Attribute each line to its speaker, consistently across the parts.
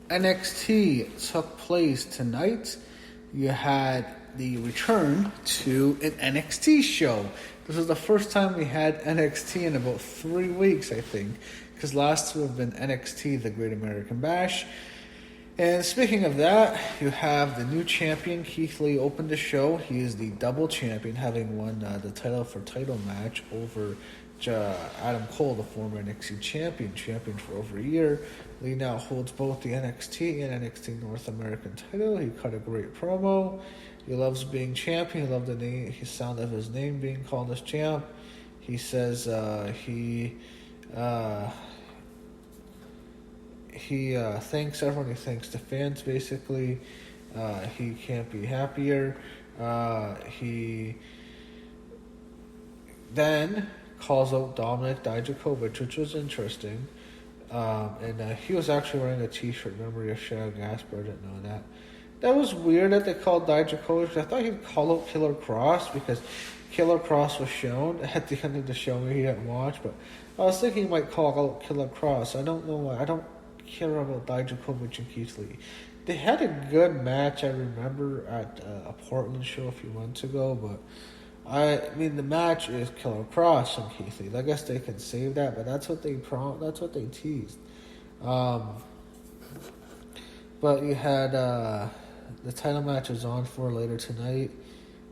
Speaker 1: NXT took place tonight. You had the return to an NXT show. This was the first time we had NXT in about 3 weeks, I think, because last two have been NXT, the Great American Bash. And speaking of that, you have the new champion, Keith Lee, opened the show. He is the double champion, having won the title for title match over Adam Cole, the former NXT champion for over a year. Lee now holds both the NXT and NXT North American title. He cut a great promo. He loves being champion. He loved the sound of his name being called as champ. He says he thanks everyone. He thanks the fans, basically. He can't be happier. He then calls out Dominic Dijakovic, which was interesting. And he was actually wearing a t-shirt in memory of Shayna Gasper. I didn't know that. That was weird that they called Dijakovic. I thought he'd call out Killer Cross because Killer Cross was shown at the end of the show. Maybe he didn't watch, but I was thinking he might call out Killer Cross. I don't know why. I don't care about Dijakovic and Keith Lee. They had a good match, I remember, at a Portland show a few months ago, but I mean, the match is Killer Cross and Keith Lee. I guess they can save that, but that's what they teased. But you had the title match is on for later tonight.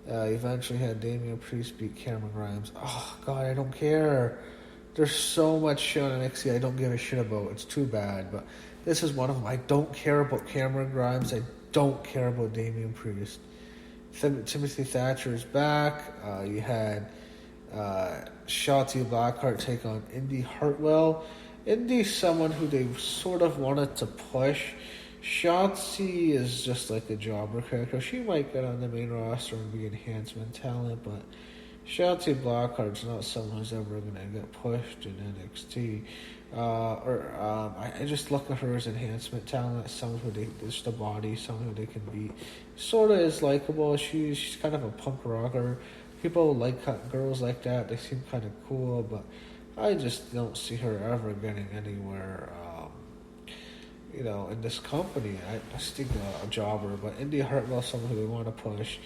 Speaker 1: Eventually had Damien Priest beat Cameron Grimes. Oh God, I don't care. There's so much shit on NXT I don't give a shit about. It's too bad, but this is one of them. I don't care about Cameron Grimes. I don't care about Damien Priest. Timothy Thatcher is back. You had Shotzi Blackheart take on Indy Hartwell. Indy's someone who they sort of wanted to push. Shotzi is just like a jobber character. She might get on the main roster and be enhancement talent, but Shotzi Blackheart's not someone who's ever going to get pushed in NXT. I just look at her as enhancement talent, someone who just a body, someone who they can beat. Sort of is likable. She's kind of a punk rocker. People like girls like that. They seem kind of cool, but I just don't see her ever getting anywhere. In this company, I think a jobber, but Indy Hartwell, someone who they want to push.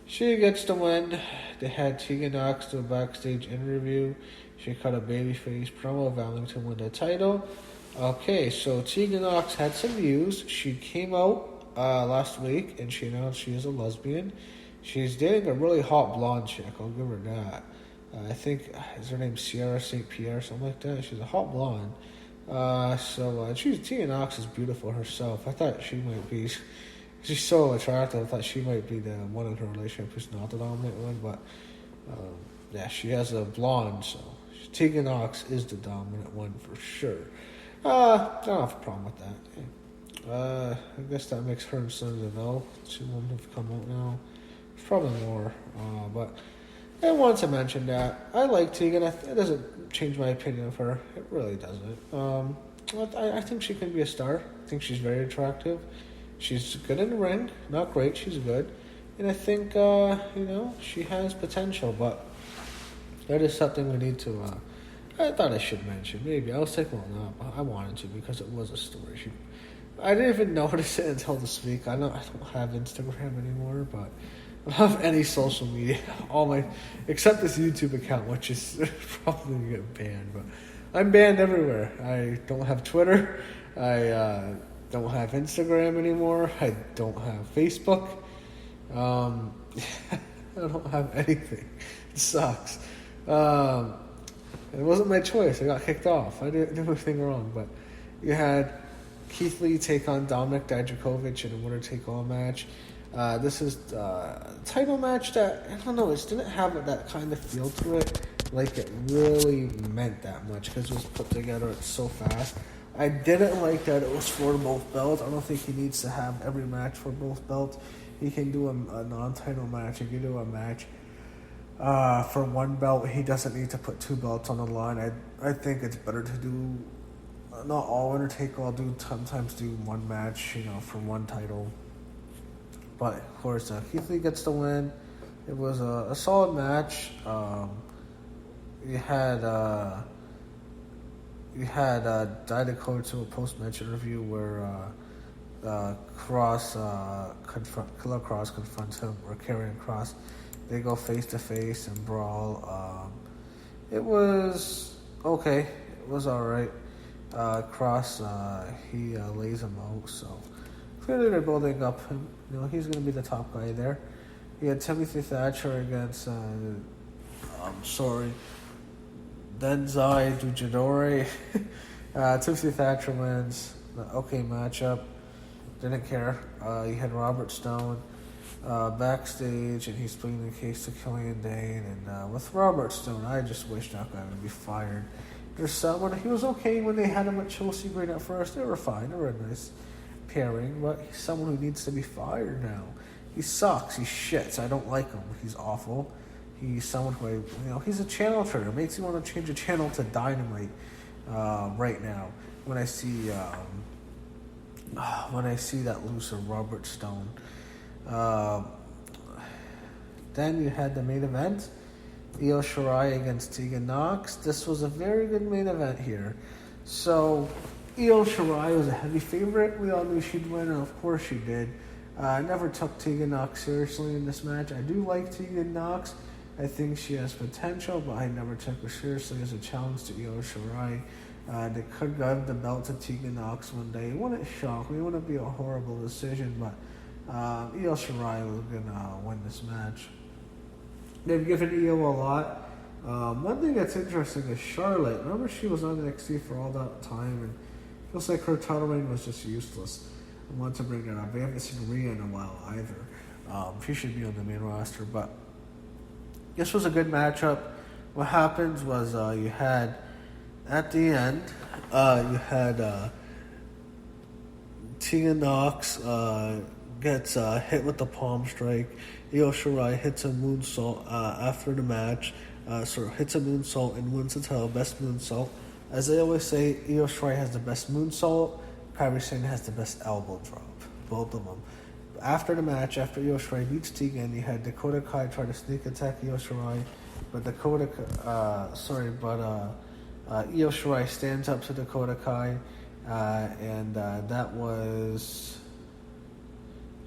Speaker 1: She gets the win. They had Tegan Knox do a backstage interview. She cut a babyface promo vowing to win the title. Okay, so Tegan Knox had some news. She came out last week and she announced she is a lesbian. She's dating a really hot blonde chick. I'll give her that. I think, is her name Sierra St. Pierre, something like that? She's a hot blonde. Tegan Knox is beautiful herself. I thought she might be. She's so attractive. I thought she might be the one in her relationship who's not the dominant one, but she has a blonde, so Tegan Knox is the dominant one for sure. I don't have a problem with that. I guess that makes her and Sonya Deville. Two women have come out now. There's probably more, but I wanted to mention that. I like Tegan. It doesn't change my opinion of her. It really doesn't. I think she can be a star. I think she's very attractive. She's good in the ring. Not great. She's good. And I think, she has potential. But that is something we need to... I thought I should mention. Maybe. I was thinking, I wanted to because it was a story. I didn't even notice it until this week. I don't have Instagram anymore, but I don't have any social media. Except this YouTube account, which is probably going to get banned. But I'm banned everywhere. I don't have Twitter. I don't have Instagram anymore. I don't have Facebook. I don't have anything. It sucks. It wasn't my choice. I got kicked off. I didn't do anything wrong. But you had Keith Lee take on Dominic Dijakovic in a winner-take-all match. This is a title match that, I don't know, it didn't have that kind of feel to it. Like it really meant that much because it was put together so fast. I didn't like that it was for both belts. I don't think he needs to have every match for both belts. He can do a non-title match. He can do a match for one belt. He doesn't need to put two belts on the line. I think it's better to do not all winner take all. Sometimes do one match, for one title. But of course, Keith Lee gets the win. It was a solid match. You had Dijakovic to a post-match interview where Killer Cross confronts him, or Karrion Kross. They go face to face and brawl. It was okay. It was all right. Cross, he lays him out. So clearly they're building up him. He's going to be the top guy there. He had Timothy Thatcher against Denzai Dujidori. Timothy Thatcher wins. Okay matchup. Didn't care. He had Robert Stone backstage, and he's pleading the case to Killian Dane. And with Robert Stone, I just wish that guy would be fired. There's someone, he was okay when they had him at Chelsea Green at first. They were fine. They were a nice pairing, but he's someone who needs to be fired now. He sucks. He shits. I don't like him. He's awful. He's someone who, he's a channel turner. It makes me want to change a channel to Dynamite right now when I see that loose of Robert Stone. Then you had the main event, Io Shirai against Tegan Knox. This was a very good main event here. So Io Shirai was a heavy favorite. We all knew she'd win, and of course she did. I never took Tegan Knox seriously in this match. I do like Tegan Knox. I think she has potential, but I never took her seriously as a challenge to Io Shirai. They could give the belt to Tegan Knox one day. It wouldn't shock me. It wouldn't be a horrible decision, but Io Shirai was going to win this match. They've given Io a lot. One thing that's interesting is Charlotte. Remember, she was on NXT for all that time, and it feels like her title reign was just useless. I want to bring it up. We haven't seen Rhea in a while either. She should be on the main roster, but this was a good matchup. What happens was you had, at the end, you had Tegan Knox gets hit with the palm strike. Io Shirai hits a moonsault after the match. Hits a moonsault and wins the title, best moonsault. As they always say, Io Shirai has the best moonsault. Kairi Sane has the best elbow drop. Both of them. After the match, after Io Shirai beats Tegan, you had Dakota Kai try to sneak attack Io Shirai, but Io Shirai stands up to Dakota Kai, and that was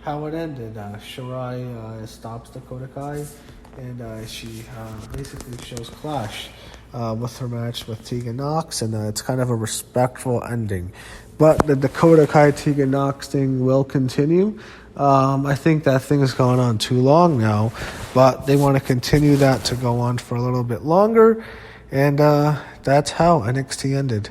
Speaker 1: how it ended. Shirai stops Dakota Kai, and she basically shows clash with her match with Tegan Knox, and it's kind of a respectful ending. But the Dakota Kai Tegan Knox thing will continue. I think that thing has gone on too long now, but they want to continue that to go on for a little bit longer, and that's how NXT ended.